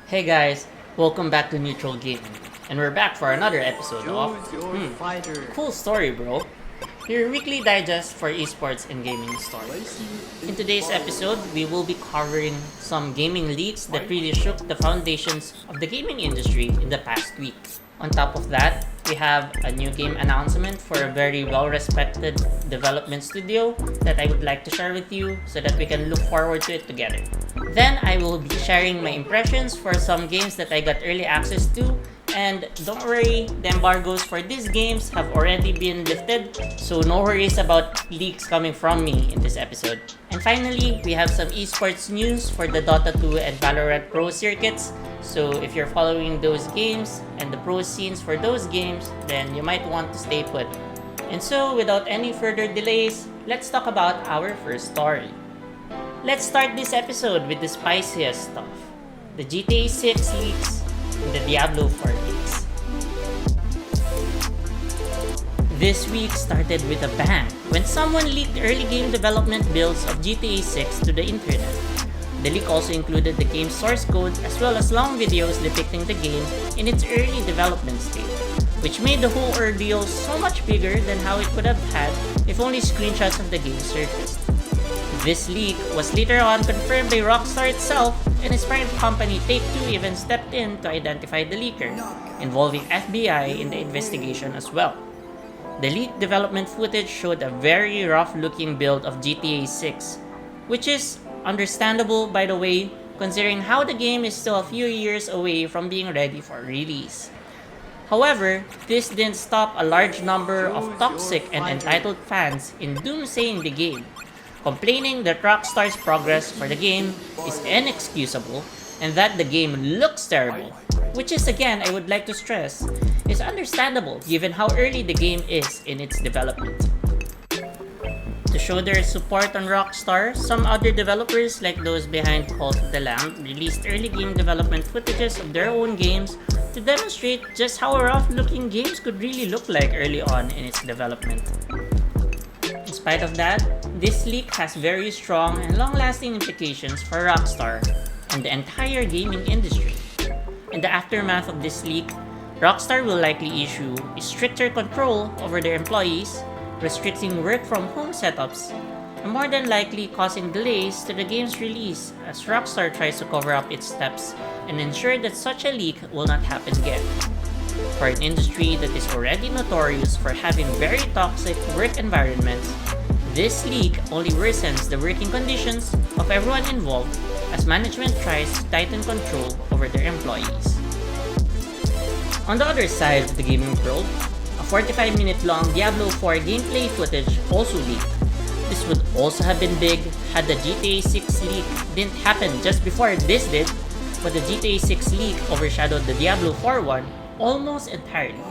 Hey guys, welcome back to Neutral Gaming, and we're back for another episode of Cool Story Bro, your weekly digest for esports and gaming stories. In today's episode, we will be covering some gaming leaks that really shook the foundations of the gaming industry in the past week. On top of that, we have a new game announcement for a very well-respected development studio that I would like to share with you so that we can look forward to it together. Then I will be sharing my impressions for some games that I got early access to, and don't worry, the embargoes for these games have already been lifted, so no worries about leaks coming from me in this episode. And finally, we have some esports news for the Dota 2 and Valorant Pro circuits. So if you're following those games and the pro scenes for those games, then you might want to stay put. And so without any further delays, let's talk about our first story. Let's start this episode with the spiciest stuff: the GTA 6 leaks and the Diablo 4 leaks. This week started with a bang when someone leaked early game development builds of GTA 6 to the internet. The leak also included the game's source code as well as long videos depicting the game in its early development stage, which made the whole ordeal so much bigger than how it would have had if only screenshots of the game surfaced. This leak was later on confirmed by Rockstar itself, and its parent company Take-Two even stepped in to identify the leaker, involving FBI in the investigation as well. The leaked development footage showed a very rough-looking build of GTA 6, which is understandable, by the way, considering how the game is still a few years away from being ready for release. However, this didn't stop a large number of toxic and entitled fans in doomsaying the game, complaining that Rockstar's progress for the game is inexcusable and that the game looks terrible, which is, again, I would like to stress, is understandable given how early the game is in its development. To show their support on Rockstar, some other developers like those behind Cult of the Lamb released early game development footages of their own games to demonstrate just how rough-looking games could really look like early on in its development. In spite of that, this leak has very strong and long-lasting implications for Rockstar and the entire gaming industry. In the aftermath of this leak, Rockstar will likely issue a stricter control over their employees, restricting work-from-home setups, and more than likely causing delays to the game's release as Rockstar tries to cover up its steps and ensure that such a leak will not happen again. For an industry that is already notorious for having very toxic work environments, this leak only worsens the working conditions of everyone involved as management tries to tighten control over their employees. On the other side of the gaming world, a 45-minute long Diablo 4 gameplay footage also leaked. This would also have been big had the GTA 6 leak didn't happen just before this did, but the GTA 6 leak overshadowed the Diablo 4 one almost entirely.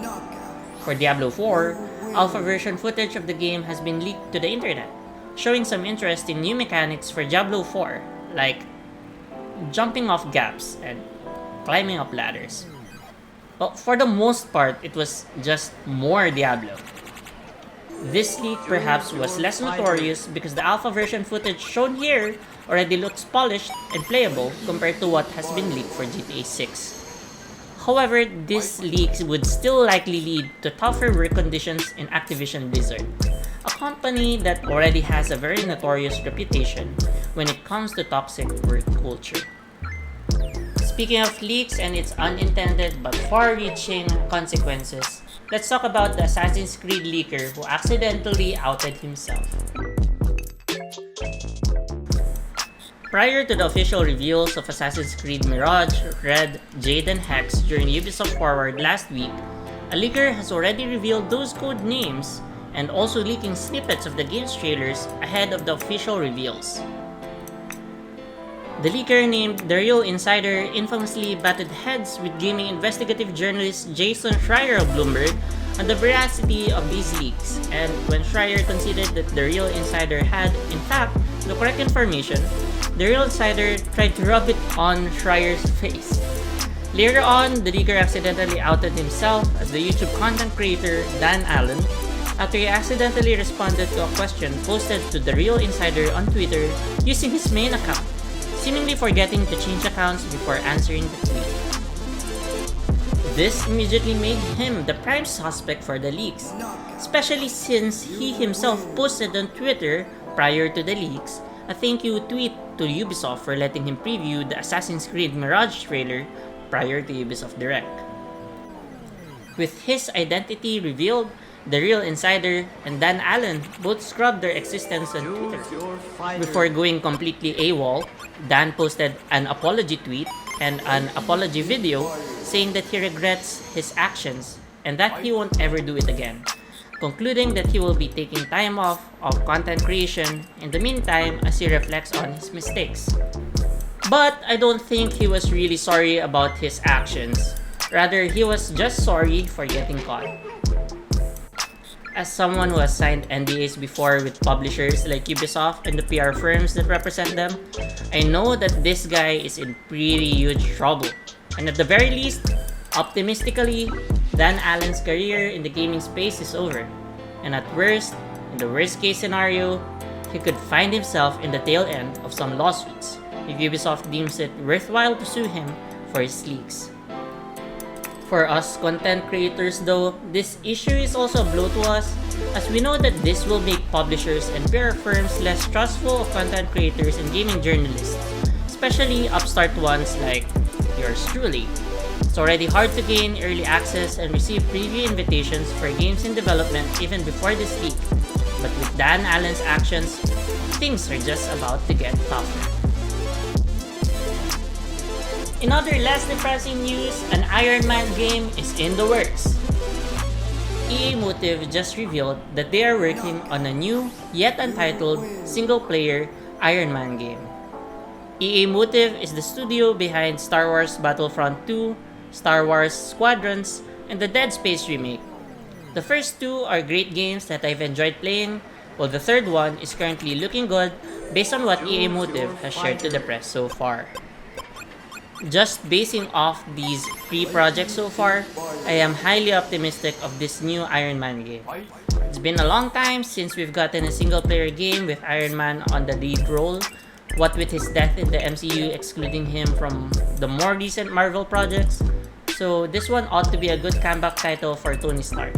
For Diablo 4, alpha version footage of the game has been leaked to the internet, showing some interesting new mechanics for Diablo 4, like jumping off gaps and climbing up ladders. But for the most part, it was just more Diablo. This leak perhaps was less notorious because the alpha version footage shown here already looks polished and playable compared to what has been leaked for GTA 6. However, this leak would still likely lead to tougher work conditions in Activision Blizzard, a company that already has a very notorious reputation when it comes to toxic work culture. Speaking of leaks and its unintended but far-reaching consequences, let's talk about the Assassin's Creed leaker who accidentally outed himself. Prior to the official reveals of Assassin's Creed Mirage, Red, Jade, and Hex during Ubisoft Forward last week, a leaker has already revealed those code names and also leaking snippets of the game's trailers ahead of the official reveals. The leaker named The Real Insider infamously batted heads with gaming investigative journalist Jason Schreier of Bloomberg on the veracity of these leaks, and when Schreier conceded that The Real Insider had, in fact, the correct information, The Real Insider tried to rub it on Schreier's face. Later on, the leaker accidentally outed himself as the YouTube content creator Dan Allen after he accidentally responded to a question posted to The Real Insider on Twitter using his main account. seemingly forgetting to change accounts before answering the tweet. This immediately made him the prime suspect for the leaks, especially since he himself posted on Twitter prior to the leaks a thank you tweet to Ubisoft for letting him preview the Assassin's Creed Mirage trailer prior to Ubisoft Direct. With his identity revealed, the real insider and Dan Allen both scrubbed their existence on Twitter. Before going completely AWOL, Dan posted an apology tweet and an apology video saying that he regrets his actions and that he won't ever do it again, concluding that he will be taking time off of content creation in the meantime as he reflects on his mistakes. But I don't think he was really sorry about his actions. Rather, he was just sorry for getting caught. As someone who has signed NDAs before with publishers like Ubisoft and the PR firms that represent them, I know that this guy is in pretty huge trouble. And at the very least, optimistically, Dan Allen's career in the gaming space is over. And at worst, in the worst case scenario, he could find himself in the tail end of some lawsuits if Ubisoft deems it worthwhile to sue him for his leaks. For us content creators though, this issue is also a blow to us, as we know that this will make publishers and PR firms less trustful of content creators and gaming journalists, especially upstart ones like yours truly. It's already hard to gain early access and receive preview invitations for games in development even before this leak, but with Dan Allen's actions, things are just about to get tougher. In other less depressing news, an Iron Man game is in the works. EA Motive just revealed that they are working on a new, yet untitled, single-player Iron Man game. EA Motive is the studio behind Star Wars Battlefront 2, Star Wars Squadrons, and the Dead Space remake. The first two are great games that I've enjoyed playing, while the third one is currently looking good based on what EA Motive has shared to the press so far. Just basing off these three projects so far, I am highly optimistic of this new Iron Man game. It's been a long time since we've gotten a single-player game with Iron Man on the lead role, what with his death in the MCU excluding him from the more recent Marvel projects, so this one ought to be a good comeback title for Tony Stark.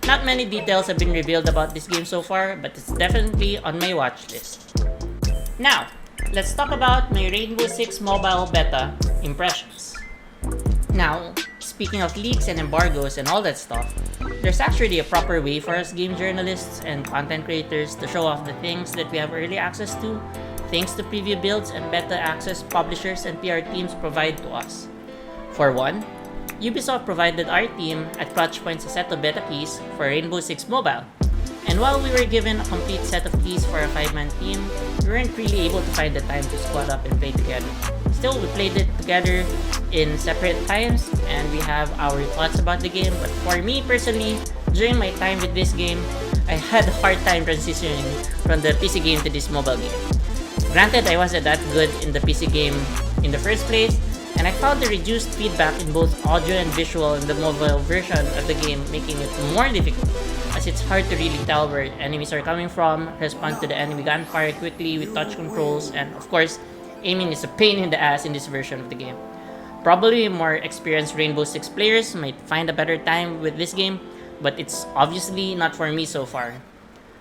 Not many details have been revealed about this game so far, but it's definitely on my watch list. Now, let's talk about my Rainbow Six Mobile Beta impressions. Now, speaking of leaks and embargoes and all that stuff, there's actually a proper way for us game journalists and content creators to show off the things that we have early access to, thanks to preview builds and beta access publishers and PR teams provide to us. For one, Ubisoft provided our team at Clutch Points a set of beta keys for Rainbow Six Mobile. And while we were given a complete set of keys for a 5-man team, we weren't really able to find the time to squad up and play together. Still, we played it together in separate times and we have our thoughts about the game, but for me personally, during my time with this game, I had a hard time transitioning from the PC game to this mobile game. Granted, I wasn't that good in the PC game in the first place, and I found the reduced feedback in both audio and visual in the mobile version of the game making it more difficult, as it's hard to really tell where enemies are coming from, respond to the enemy gunfire quickly with touch controls, and of course, aiming is a pain in the ass in this version of the game. Probably more experienced Rainbow Six players might find a better time with this game, but it's obviously not for me so far.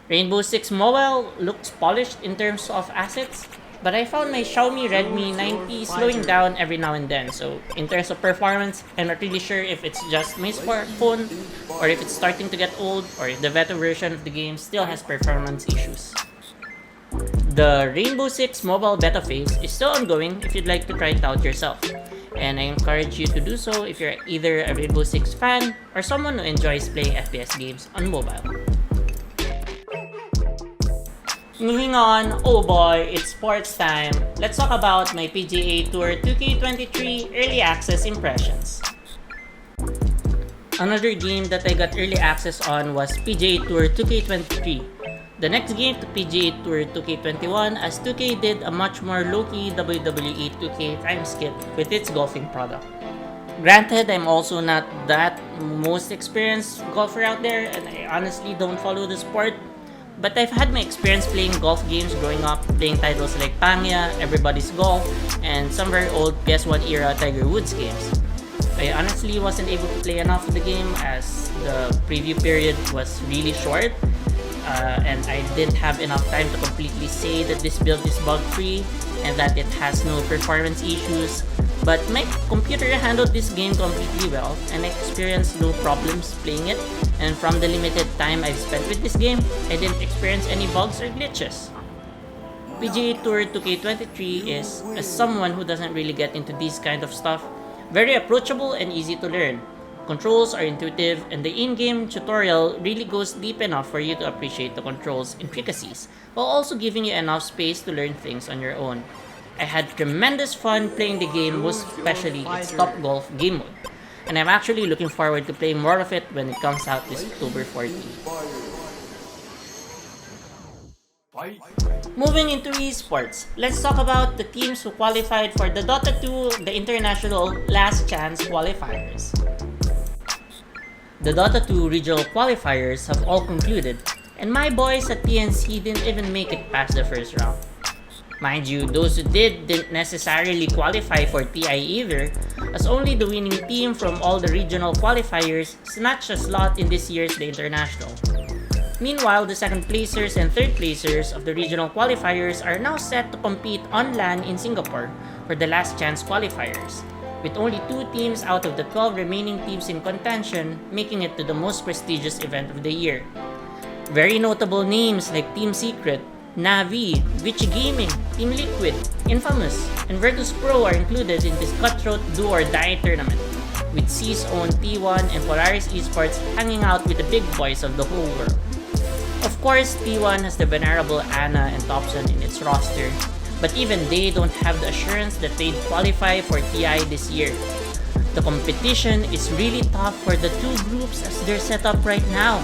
Rainbow Six Mobile looks polished in terms of assets, but I found my Xiaomi Redmi 90 slowing down every now and then, so in terms of performance, I'm not really sure if it's just my smartphone, or if it's starting to get old, or if the beta version of the game still has performance issues. The Rainbow Six Mobile beta phase is still ongoing if you'd like to try it out yourself, and I encourage you to do so if you're either a Rainbow Six fan or someone who enjoys playing FPS games on mobile. Moving on, oh boy, it's sports time. Let's talk about my PGA Tour 2K23 early access impressions. Another game that I got early access on was PGA Tour 2K23. The next game to PGA Tour 2K21, as 2K did a much more low-key WWE 2K time skip with its golfing product. Granted, I'm also not that most experienced golfer out there, and I honestly don't follow the sport, but I've had my experience playing golf games growing up, playing titles like Pangya, Everybody's Golf, and some very old PS1 era Tiger Woods games. I honestly wasn't able to play enough of the game as the preview period was really short, and I didn't have enough time to completely say that this build is bug-free and that it has no performance issues. But my computer handled this game completely well, and I experienced no problems playing it. And from the limited time I've spent with this game, I didn't experience any bugs or glitches. PGA Tour 2K23 is, as someone who doesn't really get into this kind of stuff, very approachable and easy to learn. Controls are intuitive, and the in-game tutorial really goes deep enough for you to appreciate the controls intricacies, while also giving you enough space to learn things on your own. I had tremendous fun playing the game, most especially its Top Golf game mode, and I'm actually looking forward to playing more of it when it comes out this October 14th. Moving into esports, let's talk about the teams who qualified for the Dota 2, the International Last Chance qualifiers. The Dota 2 regional qualifiers have all concluded, and my boys at TNC didn't even make it past the first round. Mind you, those who didn't necessarily qualify for TI either, as only the winning team from all the regional qualifiers snatched a slot in this year's The International. Meanwhile, the second placers and third placers of the regional qualifiers are now set to compete on LAN in Singapore for the last chance qualifiers, with only 2 teams out of the 12 remaining teams in contention making it to the most prestigious event of the year. Very notable names like Team Secret, Navi, Vici Gaming, Team Liquid, Infamous, and Virtus Pro are included in this cutthroat do-or-die tournament, with C's own T1 and Polaris Esports hanging out with the big boys of the whole world. Of course, T1 has the venerable Ana and Thompson in its roster, but even they don't have the assurance that they'd qualify for TI this year. The competition is really tough for the 2 groups as they're set up right now,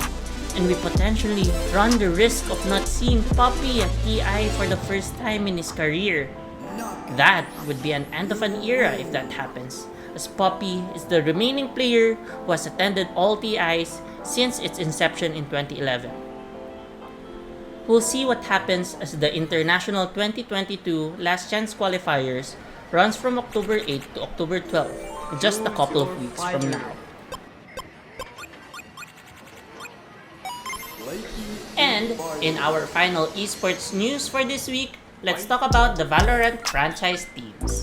and we potentially run the risk of not seeing Poppy at TI for the first time in his career. That would be an end of an era if that happens, as Poppy is the remaining player who has attended all TIs since its inception in 2011. We'll see what happens as the International 2022 Last Chance qualifiers runs from October 8 to October 12, just a couple of weeks from now. And in our final esports news for this week, let's talk about the Valorant franchise teams.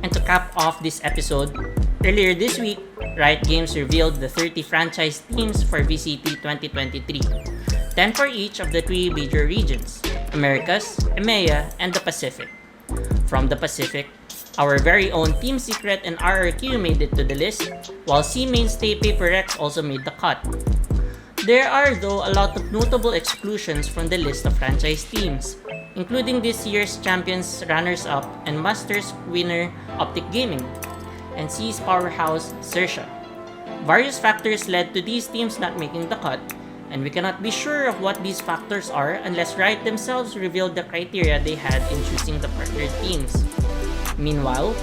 And to cap off this episode, earlier this week, Riot Games revealed the 30 franchise teams for VCT 2023, 10 for each of the 3 major regions, Americas, EMEA, and the Pacific. From the Pacific, our very own Team Secret and RRQ made it to the list, while C mainstay Paper Rex also made the cut. There are though a lot of notable exclusions from the list of franchise teams, including this year's Champions runners-up and Masters winner Optic Gaming, and C's powerhouse Sersha. Various factors led to these teams not making the cut, and we cannot be sure of what these factors are unless Riot themselves revealed the criteria they had in choosing the partner teams. Meanwhile,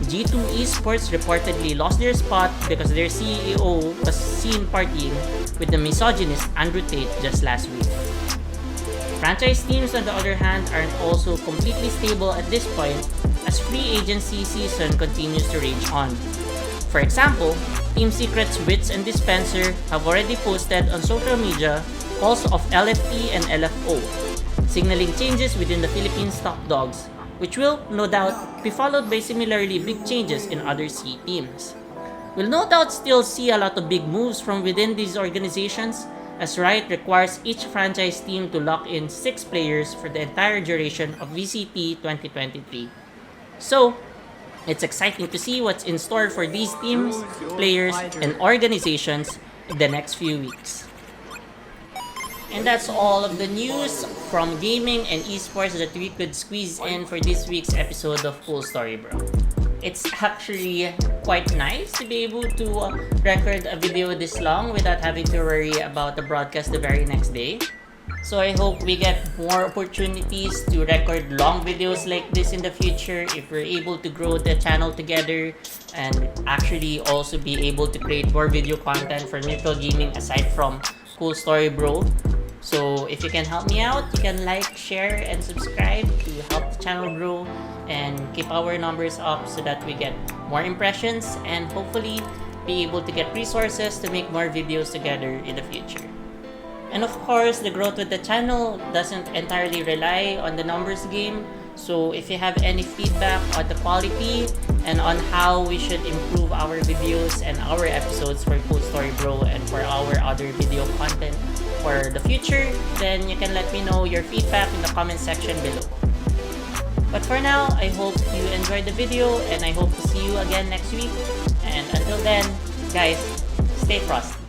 G2 Esports reportedly lost their spot because their CEO was seen partying with the misogynist Andrew Tate just last week. Franchise teams, on the other hand, aren't also completely stable at this point as free agency season continues to rage on. For example, Team Secret's Wits and Dispenser have already posted on social media calls of LFT and LFO, signaling changes within the Philippines top dogs, which will, no doubt, be followed by similarly big changes in other C teams. We'll no doubt still see a lot of big moves from within these organizations, as Riot requires each franchise team to lock in 6 players for the entire duration of VCT 2023. So, it's exciting to see what's in store for these teams, players, and organizations in the next few weeks. And that's all of the news from gaming and esports that we could squeeze in for this week's episode of Cool Story Bro. It's actually quite nice to be able to record a video this long without having to worry about the broadcast the very next day. So I hope we get more opportunities to record long videos like this in the future if we're able to grow the channel together and actually also be able to create more video content for neutral gaming aside from Cool Story Bro. So if you can help me out, you can like, share, and subscribe to help the channel grow and keep our numbers up so that we get more impressions and hopefully be able to get resources to make more videos together in the future. And of course, the growth with the channel doesn't entirely rely on the numbers game. So if you have any feedback on the quality and on how we should improve our videos and our episodes for Cool Story Bro and for our other video content for the future, then you can let me know your feedback in the comment section below. But for now, I hope you enjoyed the video and I hope to see you again next week. And until then, guys, stay frosty.